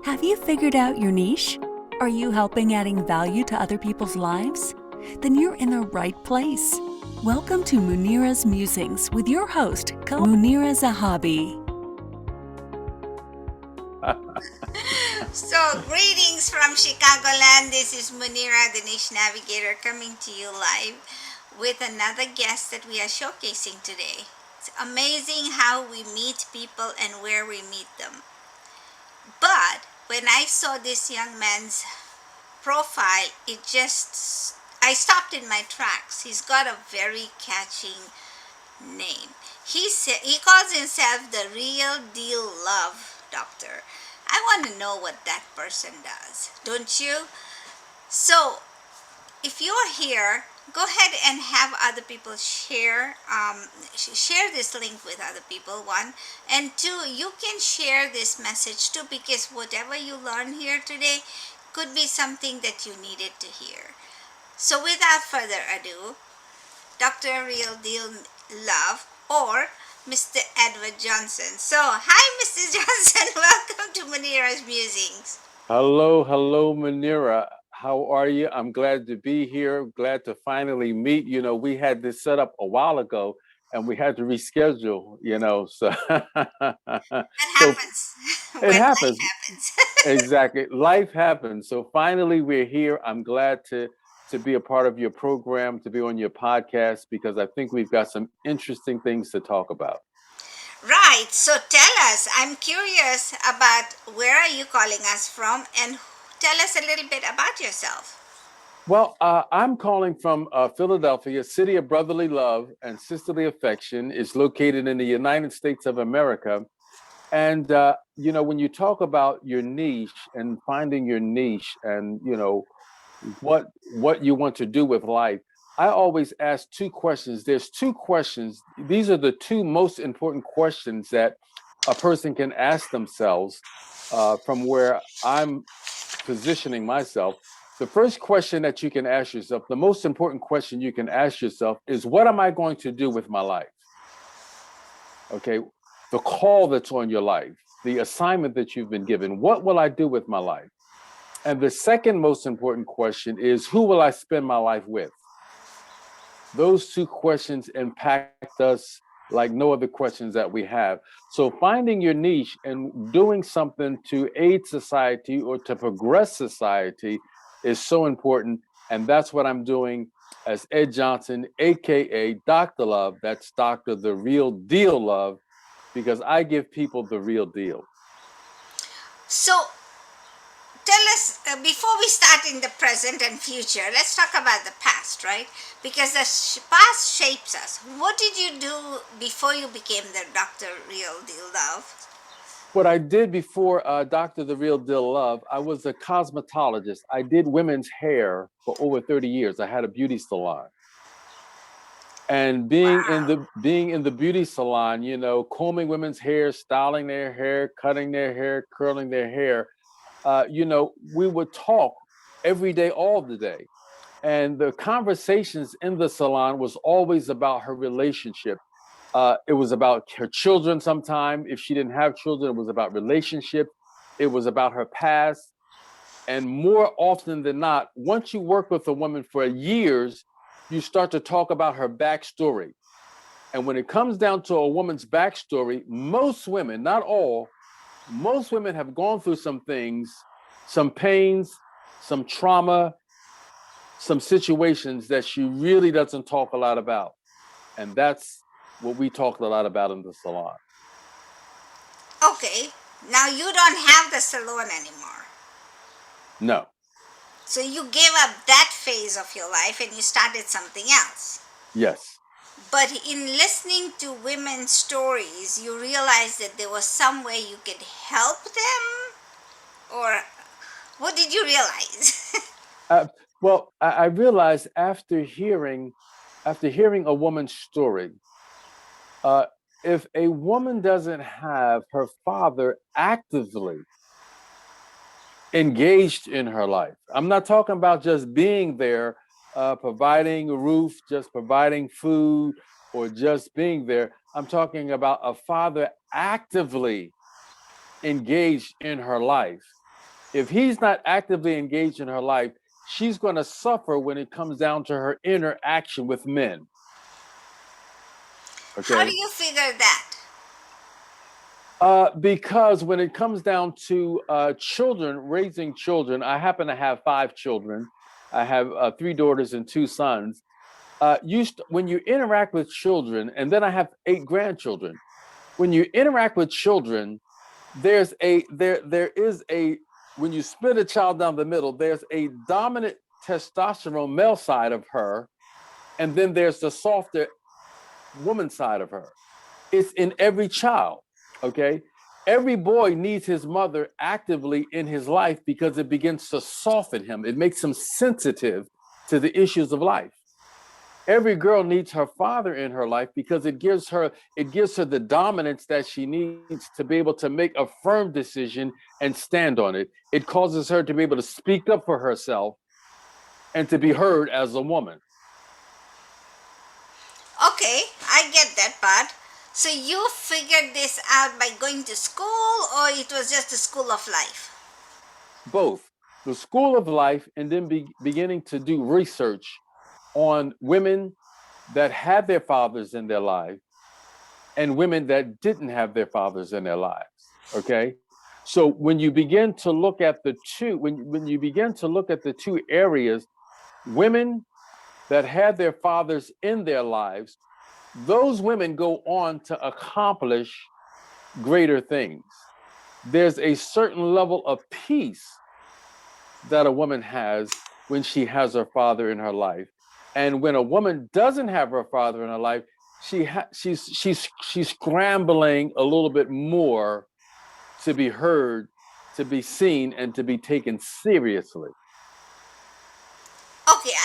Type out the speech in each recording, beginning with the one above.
Have you figured out your niche? Are you helping adding value to other people's lives? Then you're in the right place. Welcome to Munira's Musings with your host, Munira Zahabi. So, greetings from Chicagoland. This is Munira, the Niche Navigator, coming to you live with another guest that we are showcasing today. It's amazing how we meet people and where we meet them. But when I saw this young man's profile, I stopped in my tracks. He's got a very catching name. He calls himself the real deal love doctor. I want to know what that person does, don't you? So, if you are here, go ahead and have other people share this link with other people. One, and two, you can share this message too, because whatever you learn here today could be something that you needed to hear. So, without further ado, Dr. Real Deal Love, or Mr. Edward Johnson. So, hi, Mr. Johnson. Welcome to Munira's Musings. Hello, Munira. How are you? I'm glad to be here. Glad to finally meet. We had this set up a while ago and we had to reschedule, so That so happens when it life happens. happens. Exactly. Life happens. So finally we're here. I'm glad to be a part of your program, to be on your podcast, because I think we've got some interesting things to talk about. Right. So, tell us. I'm curious about where are you calling us from, and tell us a little bit about yourself. Well, I'm calling from Philadelphia, city of brotherly love and sisterly affection. Is located in the United States of America. And when you talk about your niche and finding your niche, and what you want to do with life, I always ask two questions. There's two questions. These are the two most important questions that a person can ask themselves from where I'm positioning myself. The first question that you can ask yourself, the most important question you can ask yourself, is what am I going to do with my life? Okay, the call that's on your life, the assignment that you've been given, what will I do with my life? And the second most important question is, who will I spend my life with? Those two questions impact us like no other questions that we have. So finding your niche and doing something to aid society or to progress society is so important. And that's what I'm doing as Ed Johnson, AKA Dr. Love. That's Dr. The Real Deal Love, because I give people the real deal. So, tell us, before we start in the present and future, let's talk about the past, right? Because the past shapes us. What did you do before you became the Dr. Real Deal Love? What I did before Dr. The Real Deal Love, I was a cosmetologist. I did women's hair for over 30 years. I had a beauty salon. And Wow. being in the beauty salon, combing women's hair, styling their hair, cutting their hair, curling their hair, we would talk every day, all the day. And the conversations in the salon was always about her relationship. It was about her children sometime. If she didn't have children, it was about relationship. It was about her past. And more often than not, once you work with a woman for years, you start to talk about her backstory. And when it comes down to a woman's backstory, most women, not all, most women have gone through some things, some pains, some trauma, some situations that she really doesn't talk a lot about. And that's what we talked a lot about in the salon. Okay. Now you don't have the salon anymore. No. So you gave up that phase of your life and you started something else. Yes. But in listening to women's stories, you realized that there was some way you could help them? Or what did you realize? Uh, well, I realized after hearing a woman's story, uh, if a woman doesn't have her father actively engaged in her life, I'm not talking about just being there, providing a roof, just providing food, or just being there. I'm talking about a father actively engaged in her life. If he's not actively engaged in her life, she's going to suffer when it comes down to her interaction with men. How do Okay. you figure that? Because when it comes down to children, raising children, I happen to have 5 children. I have 3 daughters and 2 sons. When you interact with children, and then I have 8 grandchildren. When you interact with children, there is a when you split a child down the middle, there's a dominant testosterone male side of her, and then there's the softer woman side of her. It's in every child. Okay. Every boy needs his mother actively in his life because it begins to soften him. It makes him sensitive to the issues of life. Every girl needs her father in her life because it gives her the dominance that she needs to be able to make a firm decision and stand on it. It causes her to be able to speak up for herself and to be heard as a woman. Okay, I get that part. So you figured this out by going to school, or it was just a school of life? Both the school of life and then beginning to do research on women that had their fathers in their life and women that didn't have their fathers in their lives. Okay. So when you begin to look at the two, when you begin to look at the 2 areas, women that had their fathers in their lives, those women go on to accomplish greater things. There's a certain level of peace that a woman has when she has her father in her life. And when a woman doesn't have her father in her life, she's scrambling a little bit more to be heard, to be seen, and to be taken seriously. Okay,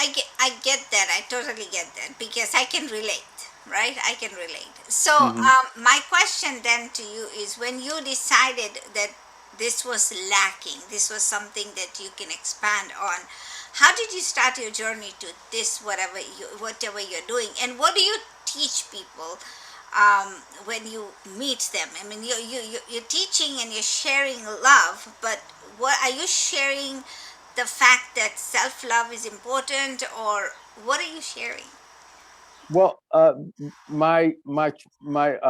I get that. I totally get that because I can relate, right? I can relate. So, Mm-hmm. my question then to you is, when you decided that this was lacking, this was something that you can expand on, how did you start your journey to this, whatever you're doing, and what do you teach people when you meet them? I mean, you're teaching and you're sharing love, but what are you sharing? The fact that self love is important, or what are you sharing? Well, my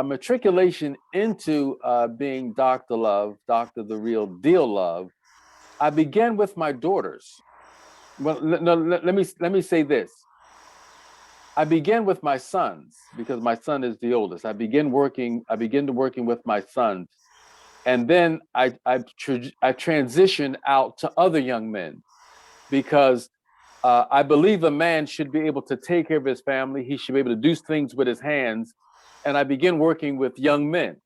matriculation into being Dr. Love, Dr. the Real Deal Love, I began with my daughters. Well, no, let me say this. I began with my sons because my son is the oldest. I began to working with my sons, and then I transitioned out to other young men because I believe a man should be able to take care of his family. He should be able to do things with his hands, and I began working with young men.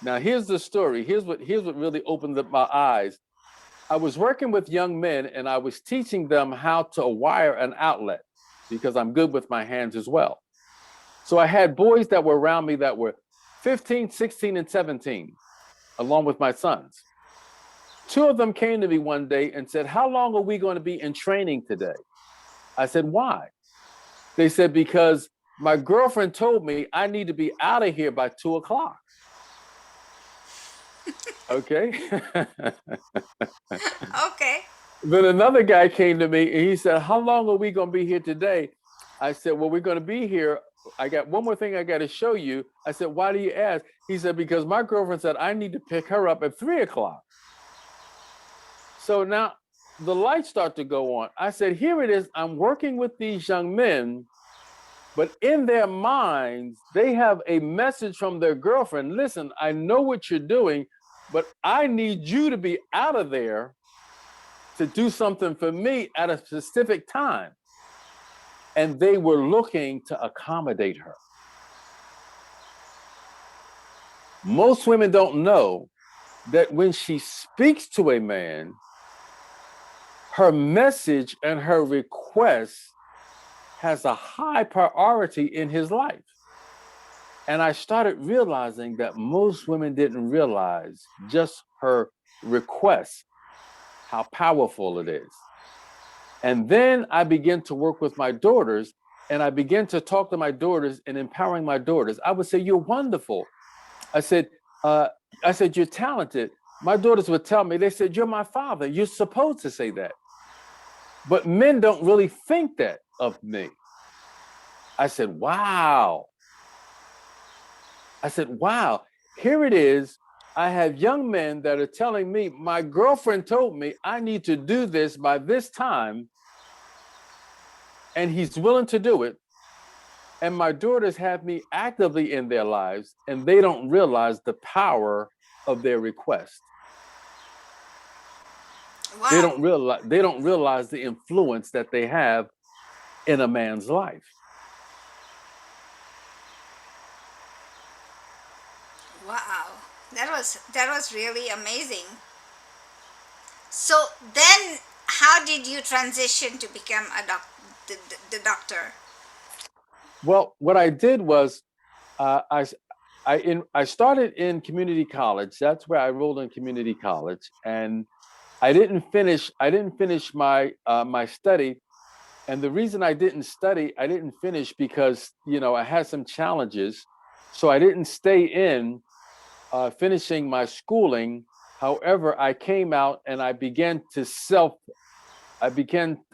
Now, here's the story. Here's what really opened up my eyes. I was working with young men, and I was teaching them how to wire an outlet because I'm good with my hands as well. So I had boys that were around me that were 15, 16, and 17, along with my sons. 2 of them came to me one day and said, "How long are we going to be in training today?" I said, "Why?" They said, "Because my girlfriend told me I need to be out of here by 2 o'clock." Okay. Okay. Then another guy came to me and he said, "How long are we going to be here today?" I said, "Well, we're going to be here. I got one more thing I got to show you." I said, "Why do you ask?" He said, "Because my girlfriend said I need to pick her up at 3 o'clock." So now the lights start to go on. I said, "Here it is. I'm working with these young men, but in their minds, they have a message from their girlfriend. Listen, I know what you're doing, but I need you to be out of there to do something for me at a specific time." And they were looking to accommodate her. Most women don't know that when she speaks to a man, her message and her request has a high priority in his life. And I started realizing that most women didn't realize just her request, how powerful it is. And then I began to work with my daughters and I began to talk to my daughters and empowering my daughters. I would say, "You're wonderful." I said, uh, "You're talented, My daughters would tell me, they said, "You're my father. You're supposed to say that." But men don't really think that of me. I said, wow. I said, wow, here it is. I have young men that are telling me, my girlfriend told me I need to do this by this time, and he's willing to do it. And my daughters have me actively in their lives, and they don't realize the power of their request. Wow. They don't realize the influence that they have in a man's life. Wow. That was really amazing. So then, how did you transition to become the doctor? Well, what I did was uh, I I started in community college. That's where I enrolled in community college, and I didn't finish my my study. And the reason I didn't finish because I had some challenges, so I didn't stay in finishing my schooling. However, I came out and I began to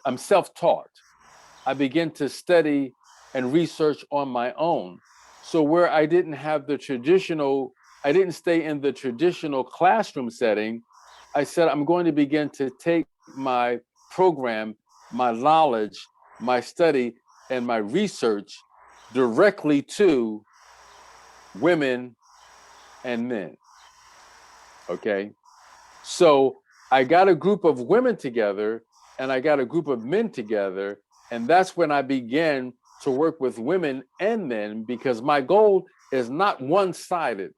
I'm self-taught. I began to study and research on my own. So where I didn't stay in the traditional classroom setting. I said, I'm going to begin to take my program, my knowledge, my study, and my research directly to women and men. Okay. So I got a group of women together and I got a group of men together. And that's when I began to work with women and men, because my goal is not one sided,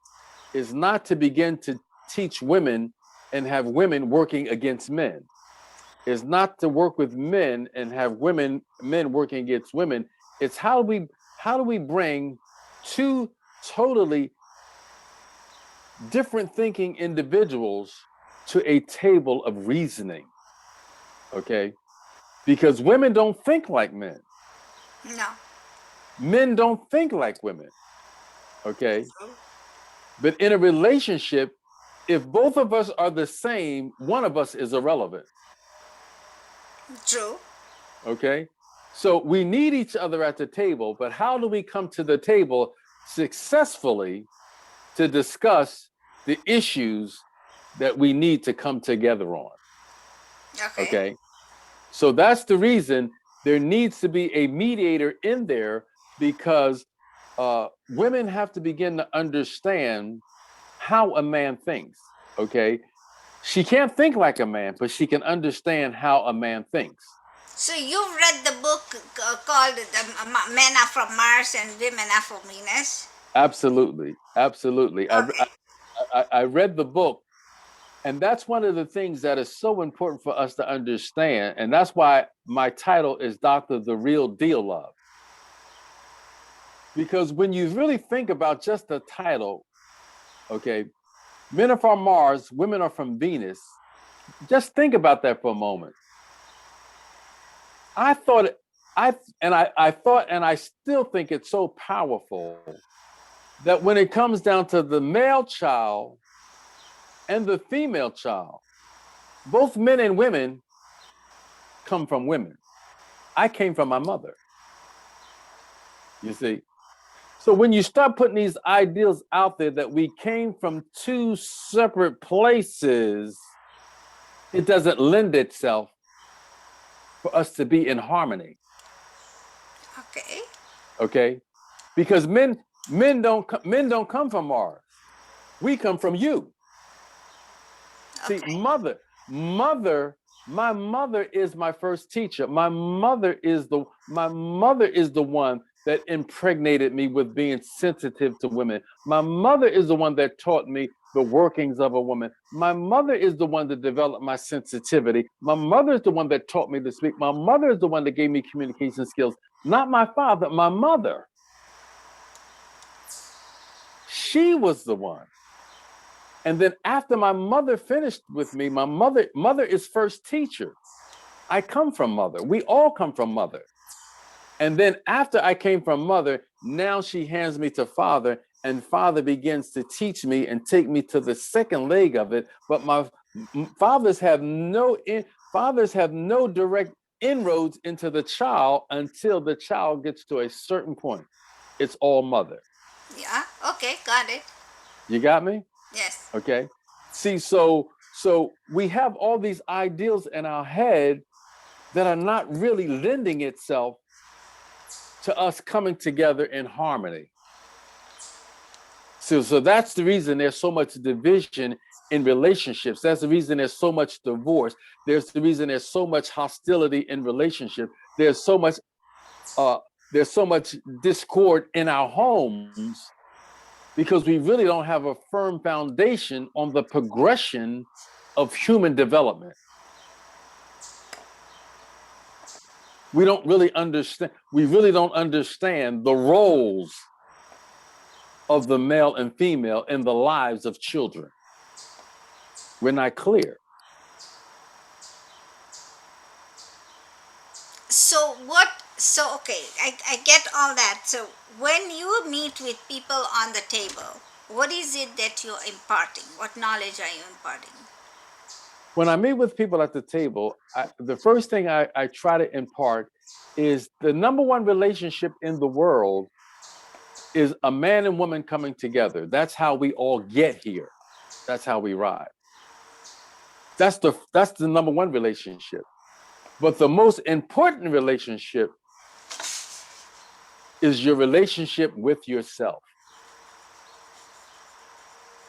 is not to begin to teach women and have women working against men, is not to work with men and have men working against women. It's how do we bring two totally different thinking individuals to a table of reasoning, okay? Because women don't think like men. No. Men don't think like women, okay? But in a relationship, if both of us are the same, one of us is irrelevant, True. okay? So we need each other at the table, but how do we come to the table successfully to discuss the issues that we need to come together on, Okay. okay? So that's the reason there needs to be a mediator in there, because women have to begin to understand how a man thinks. Okay. She can't think like a man, but she can understand how a man thinks. So you've read the book called Men Are From Mars and Women Are From Venus? Absolutely. Absolutely. Okay. I read the book, and that's one of the things that is so important for us to understand. And that's why my title is Dr. The Real Deal Love. Because when you really think about just the title, okay, men are from Mars, women are from Venus. Just think about that for a moment. I thought I thought, and I still think it's so powerful that when it comes down to the male child and the female child, both men and women come from women. I came from my mother. You see? So when you start putting these ideals out there that we came from two separate places, it doesn't lend itself for us to be in harmony. Okay. Okay? Because men don't come from Mars. We come from you. See, Okay. my mother is my first teacher. My mother is the one that impregnated me with being sensitive to women. My mother is the one that taught me the workings of a woman. My mother is the one that developed my sensitivity. My mother is the one that taught me to speak. My mother is the one that gave me communication skills. Not my father, my mother. She was the one. And then after my mother finished with me, mother is first teacher. I come from mother. We all come from mother. And then after I came from mother, now she hands me to father. and Father begins to teach me and take me to the second leg of it. But my fathers have no direct inroads into the child until the child gets to a certain point. It's all mother. Yeah. Okay. Got it. You got me? Yes. Okay. See, so we have all these ideals in our head that are not really lending itself to us coming together in harmony. So that's the reason there's so much division in relationships. That's the reason there's so much divorce. There's the reason there's so much hostility in relationship. There's so much uh, there's so much discord in our homes because we really don't have a firm foundation on the progression of human development. We really don't understand the roles of the male and female in the lives of children. We're not clear. So what? So okay, I get all that. So when you meet with people on the table, what is it that you're imparting? What knowledge are you imparting? When I meet with people at the table, the first thing I try to impart is the number one relationship in the world is a man and woman coming together. That's how we all get here. That's how we ride. That's the number one relationship. But the most important relationship is your relationship with yourself.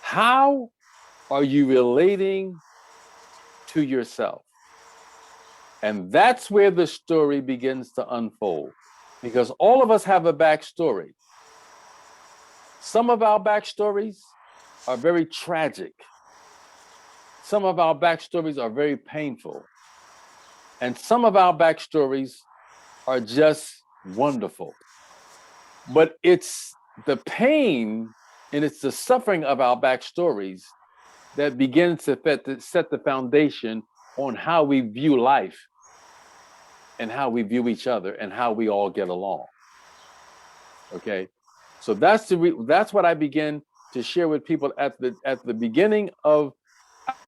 How are you relating to yourself? And that's where the story begins to unfold, because all of us have a backstory. Some of our backstories are very tragic. Some of our backstories are very painful. And some of our backstories are just wonderful. But it's the pain and it's the suffering of our backstories that begins to set the foundation on how we view life and how we view each other and how we all get along. Okay, so that's what I begin to share with people at the beginning of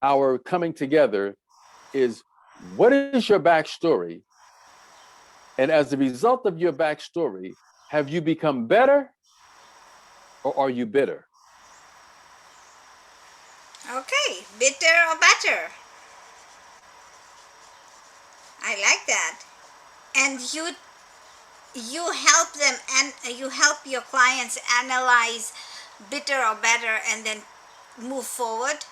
our coming together is, what is your backstory? And as a result of your backstory, have you become better or are you bitter? Okay, bitter or better? I like that. And you help them, and you help your clients analyze bitter or better and then move forward.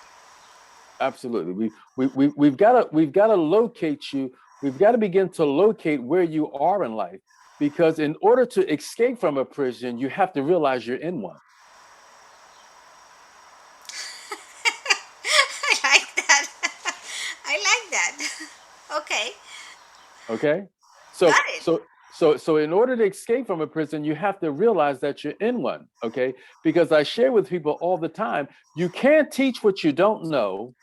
Absolutely. We've got to locate you. We've got to begin to locate where you are in life, because in order to escape from a prison, you have to realize you're in one. I like that. I like that. Okay, Okay? got So it. so in order to escape from a prison, you have to realize that you're in one. Okay? Because I share with people all the time, you can't teach what you don't know.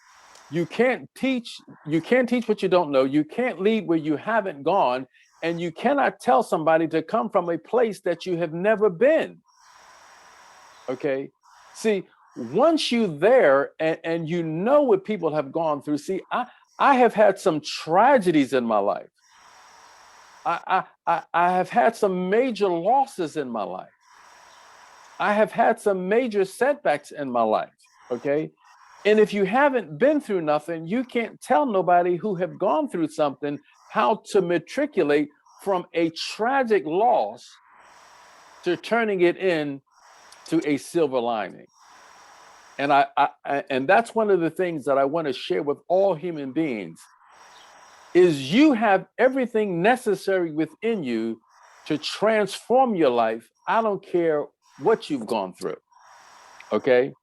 You can't teach what you don't know. You can't lead where you haven't gone, and you cannot tell somebody to come from a place that you have never been. Okay? See, once you're there and you know what people have gone through. See, I have had some tragedies in my life. I have had some major losses in my life. I have had some major setbacks in my life. Okay. And if you haven't been through nothing, you can't tell nobody who have gone through something how to matriculate from a tragic loss to turning it in to a silver lining. And and that's one of the things that I want to share with all human beings is you have everything necessary within you to transform your life. I don't care what you've gone through. Okay.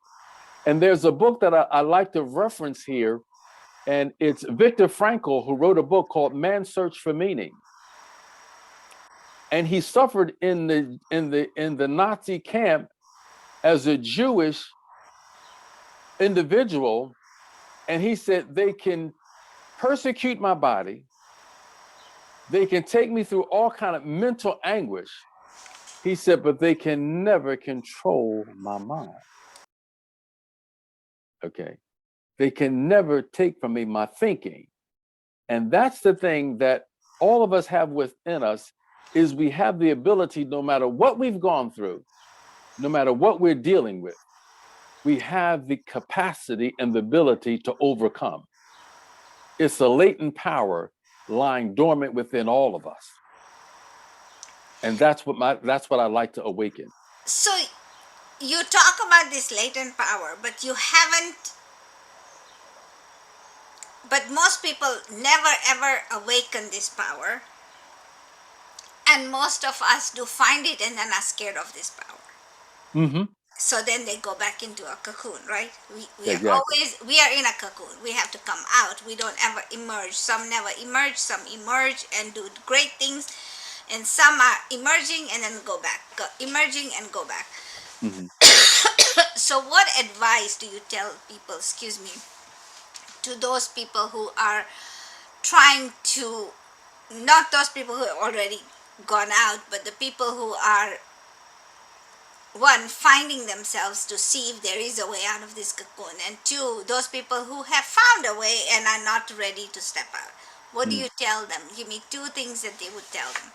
And there's a book that I like to reference here, and it's Viktor Frankl, who wrote a book called Man's Search for Meaning. And he suffered in the Nazi camp as a Jewish individual. And he said, they can persecute my body, they can take me through all kind of mental anguish, He said, but they can never control my mind. Okay. They can never take from me my thinking. And that's the thing that all of us have within us is we have the ability, no matter what we've gone through, no matter what we're dealing with, we have the capacity and the ability to overcome. It's a latent power lying dormant within all of us. And that's what I like to awaken. So you talk about this latent power, but you haven't, but most people never ever awaken this power. And most of us do find it and then are scared of this power. Mm-hmm. So then they go back into a cocoon, right? We are Exactly. always, we are in a cocoon. We have to come out. We don't ever emerge. Some never emerge, some emerge and do great things, and some are emerging and then go back, emerging and go back. Mm-hmm. So what advice do you tell people, excuse me, to those people who are trying to, not those people who are already gone out, but the people who are, one, finding themselves to see if there is a way out of this cocoon, and two, those people who have found a way and are not ready to step out? What do Mm. you tell them? Give me two things that they would tell them.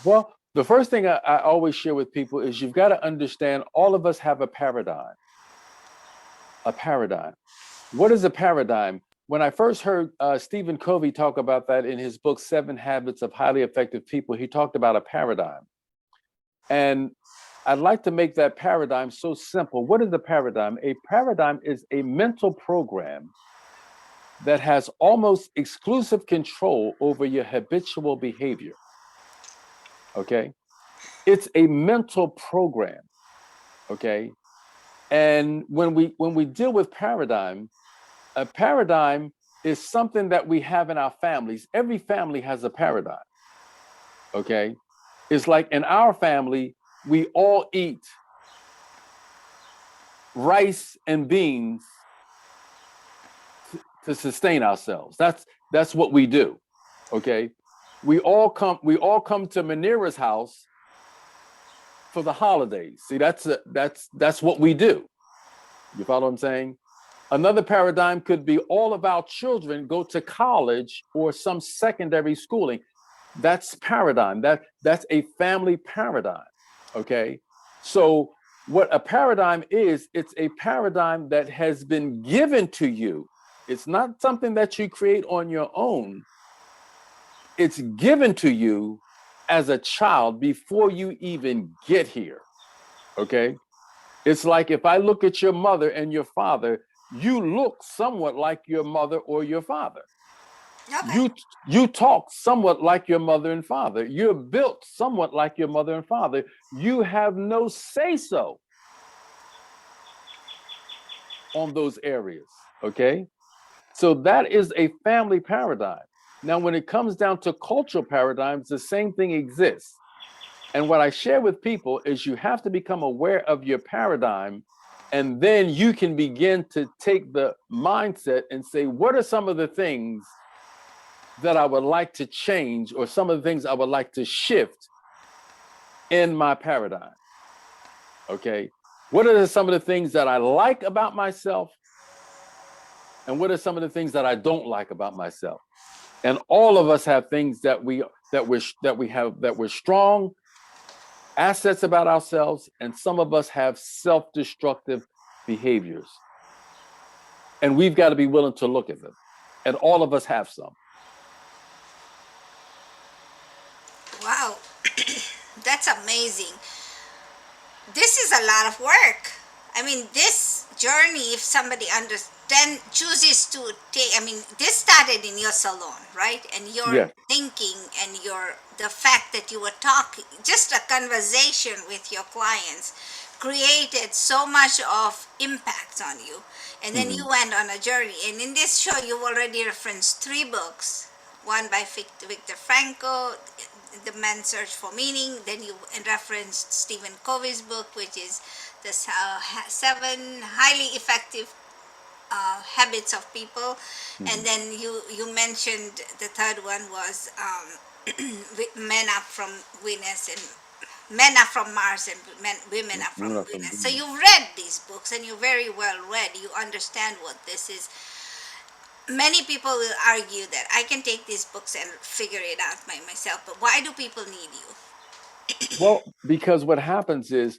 Well, the first thing I always share with people is you've got to understand all of us have a paradigm. A paradigm. What is a paradigm? When I first heard Stephen Covey talk about that in his book, Seven Habits of Highly Effective People, he talked about a paradigm. And I'd like to make that paradigm so simple. What is a paradigm? A paradigm is a mental program that has almost exclusive control over your habitual behavior. Okay? It's a mental program. Okay? And when we deal with paradigm, a paradigm is something that we have in our families. Every family has a paradigm. Okay? It's like in our family, we all eat rice and beans to sustain ourselves. That's what we do. Okay? We all come to Munira's house for the holidays. See, that's what we do. You follow what I'm saying? Another paradigm could be all of our children go to college or some secondary schooling. That's paradigm. That's a family paradigm. Okay. So what a paradigm is, it's a paradigm that has been given to you. It's not something that you create on your own. It's given to you as a child before you even get here. Okay. It's like if I look at your mother and your father, you look somewhat like your mother or your father. Okay. You talk somewhat like your mother and father. You're built somewhat like your mother and father. You have no say so on those areas. Okay. So that is a family paradigm. Now, when it comes down to cultural paradigms, the same thing exists. And what I share with people is you have to become aware of your paradigm, and then you can begin to take the mindset and say, what are some of the things that I would like to change, or some of the things I would like to shift in my paradigm? Okay. What are some of the things that I like about myself? And what are some of the things that I don't like about myself? And all of us have things that we're strong assets about ourselves, and some of us have self-destructive behaviors. And we've got to be willing to look at them. And all of us have some. Wow. That's amazing. This is a lot of work. I mean, this journey, if somebody understand, chooses to take, I mean, this started in your salon, right? And your Yes. thinking and your, the fact that you were talking, just a conversation with your clients created so much of impact on you. And then Mm-hmm. you went on a journey. And in this show, you've already referenced three books. One by Viktor Frankl, The Man's Search for Meaning. Then you referenced Stephen Covey's book, which is the Seven Highly Effective Habits of People. Mm-hmm. And then you mentioned the third one was Men Up from Venus and Men Are From Mars and Women Are From Women are from Venus. So Venus. you've read these books and you're very well read. You understand what this is. Many people will argue that I can take these books and figure it out by myself, but why do people need you? Well, because what happens is,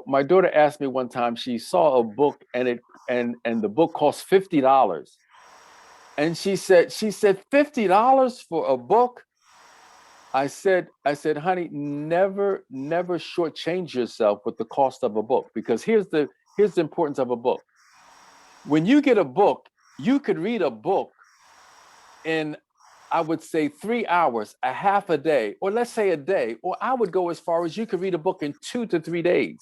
my daughter asked me one time, she saw a book and the book cost $50. And she said $50 for a book. I said, honey, never shortchange yourself with the cost of a book, because here's the importance of a book. When you get a book, you could read a book in, I would say, 3 hours, a half a day, or let's say a day, or I would go as far as you could read a book in 2 to 3 days.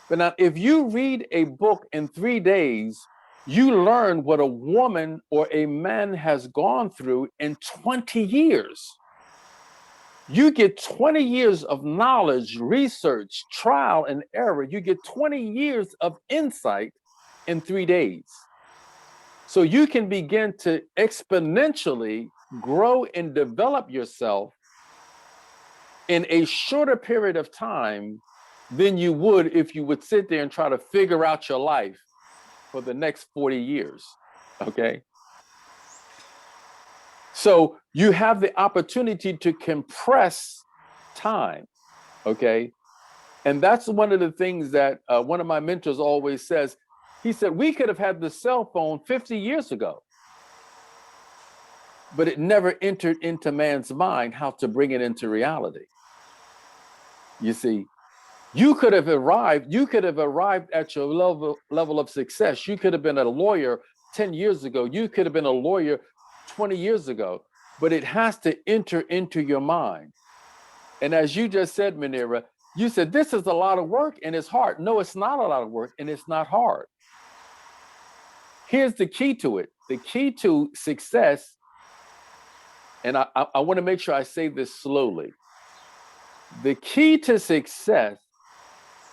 But now, if you read a book in 3 days, you learn what a woman or a man has gone through in 20 years. You get 20 years of knowledge, research, trial, and error. You get 20 years of insight in 3 days. So you can begin to exponentially grow and develop yourself in a shorter period of time than you would if you would sit there and try to figure out your life for the next 40 years. Okay. So you have the opportunity to compress time. Okay. And that's one of the things that one of my mentors always says. He said, we could have had the cell phone 50 years ago, but it never entered into man's mind how to bring it into reality. You see, you could have arrived at your level of success. You could have been a lawyer 10 years ago. You could have been a lawyer 20 years ago, but it has to enter into your mind. And as you just said, Munira, you said this is a lot of work and it's hard. No, it's not a lot of work and it's not hard. Here's the key to it. The key to success, and I want to make sure I say this slowly. The key to success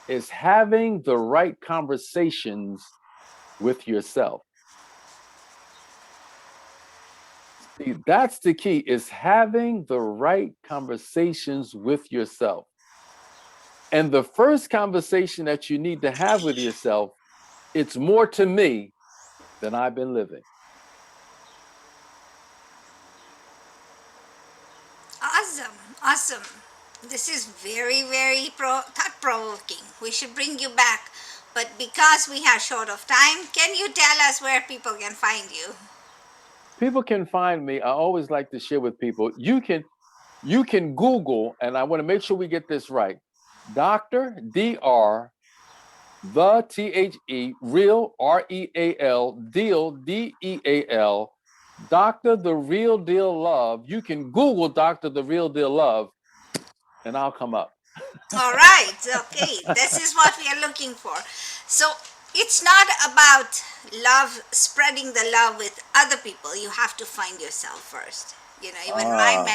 is having the right conversations with yourself. See, that's the key, is having the right conversations with yourself. And the first conversation that you need to have with yourself, it's more to me than I've been living. Awesome, awesome. This is very, very thought provoking. We should bring you back. But because we are short of time, can you tell us where people can find you? People can find me. I always like to share with people. You can Google, and I want to make sure we get this right. Dr. the real REAL deal DEAL, Dr. The Real Deal Love. You can Google Dr. The Real Deal Love, and I'll come up. All right, okay, this is what we are looking for. So it's not about love, spreading the love with other people. You have to find yourself first. Even Ah,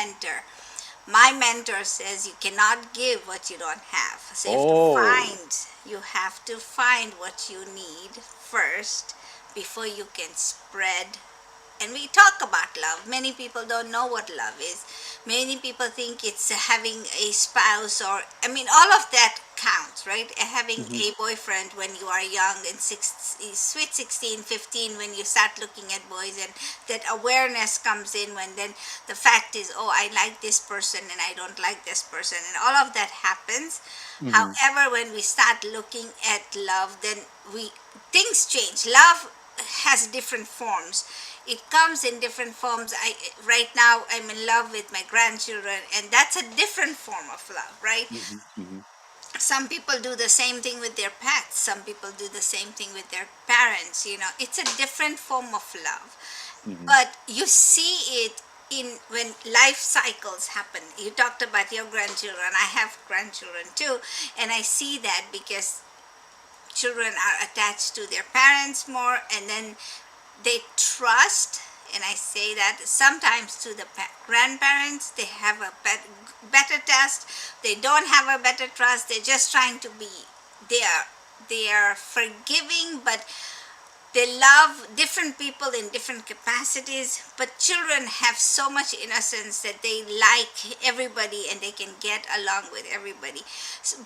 my mentor says you cannot give what you don't have. So oh. you have to find what you need first before you can spread. And we talk about love. Many people don't know what love is. Many people think it's having a spouse, or I mean, all of that counts, right? Having Mhm. a boyfriend when you are young and sweet 16, 15, when you start looking at boys, and that awareness comes in when then the fact is, oh, I like this person and I don't like this person, and all of that happens. Mhm. However, when we start looking at love, then we things change. Love has different forms. It comes in different forms. Right now I'm in love with my grandchildren, and that's a different form of love, right? Mhm. Mhm. Some people do the same thing with their pets. Some people do the same thing with their parents. It's a different form of love, Mhm. but you see it in when life cycles happen. You talked about your grandchildren. I have grandchildren too, and I see that because children are attached to their parents more, and then they trust. And I say that sometimes to the grandparents, they have a better trust. They don't have a better trust. They're just trying to be. They are forgiving, but they love different people in different capacities, but children have so much innocence that they like everybody and they can get along with everybody.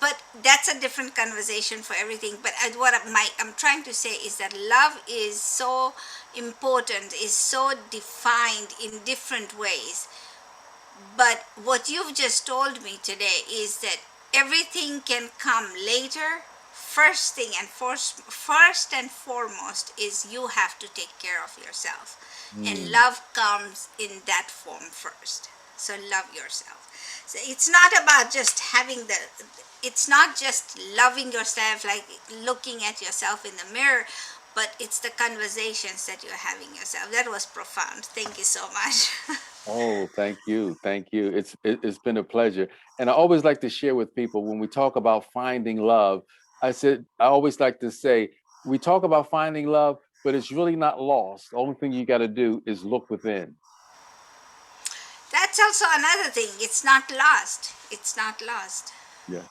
But that's a different conversation for everything. But I'm trying to say is that love is so important, is so defined in different ways. But what you've just told me today is that everything can come later. First and foremost is you have to take care of yourself. And love comes in that form first. So love yourself. So it's not about just it's not just loving yourself, like looking at yourself in the mirror, but it's the conversations that you're having yourself. That was profound. Thank you so much. Oh, thank you. Thank you. It's been a pleasure. And I always like to share with people when we talk about finding love. I always like to say, we talk about finding love, but it's really not lost. The only thing you got to do is look within. That's also another thing. It's not lost. It's not lost. Yes.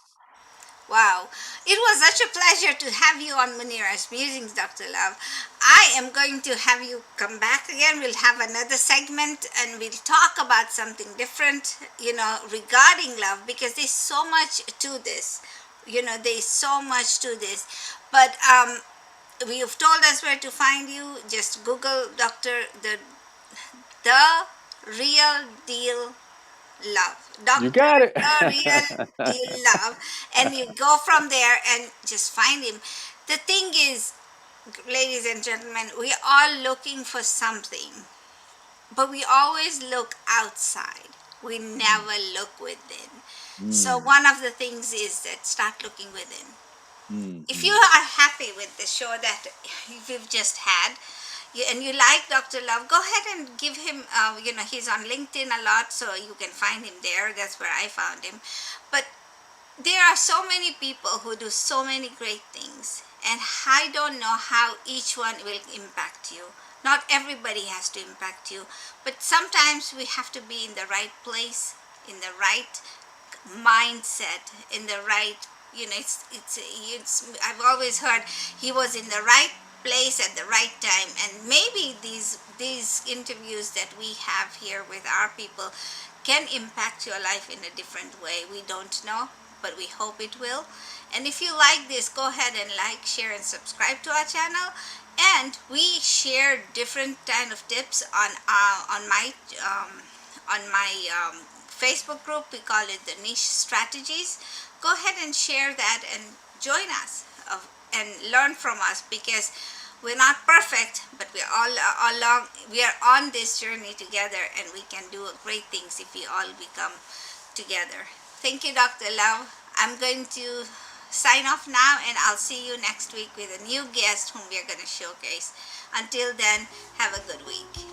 Wow. It was such a pleasure to have you on Munira's Musings, Dr. Love. I am going to have you come back again. We'll have another segment and we'll talk about something different, regarding love, because there's so much to this. There's so much to this. But you've told us where to find you. Just Google the real deal love. You got it. The real deal love. And you go from there and just find him. The thing is, ladies and gentlemen, we are all looking for something, but we always look outside. We never look within. So one of the things is that start looking within. If you are happy with the show that we've just had, and you like Dr. Love, go ahead and give him, he's on LinkedIn a lot, so you can find him there. That's where I found him. But there are so many people who do so many great things, and I don't know how each one will impact you. Not everybody has to impact you, but sometimes we have to be in the right place, in the right mindset, in the right, I've always heard he was in the right place at the right time. And maybe these interviews that we have here with our people can impact your life in a different way. We don't know, but we hope it will. And if you like this, go ahead and like, share, and subscribe to our channel. And we share different kind of tips on my Facebook group. We call it the Niche Strategies. Go ahead and share that and join us and learn from us, because we're not perfect, but we are on this journey together, and we can do great things if we all become together. Thank you, Dr. Love. I'm going to sign off now, and I'll see you next week with a new guest whom we're going to showcase. Until then, have a good week.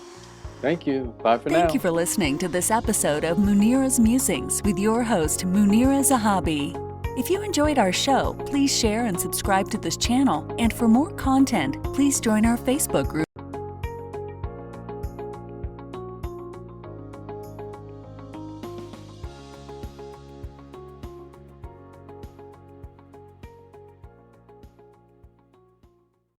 Thank you. Bye for now. Thank you for listening to this episode of Munira's Musings with your host, Munira Zahabi. If you enjoyed our show, please share and subscribe to this channel. And for more content, please join our Facebook group.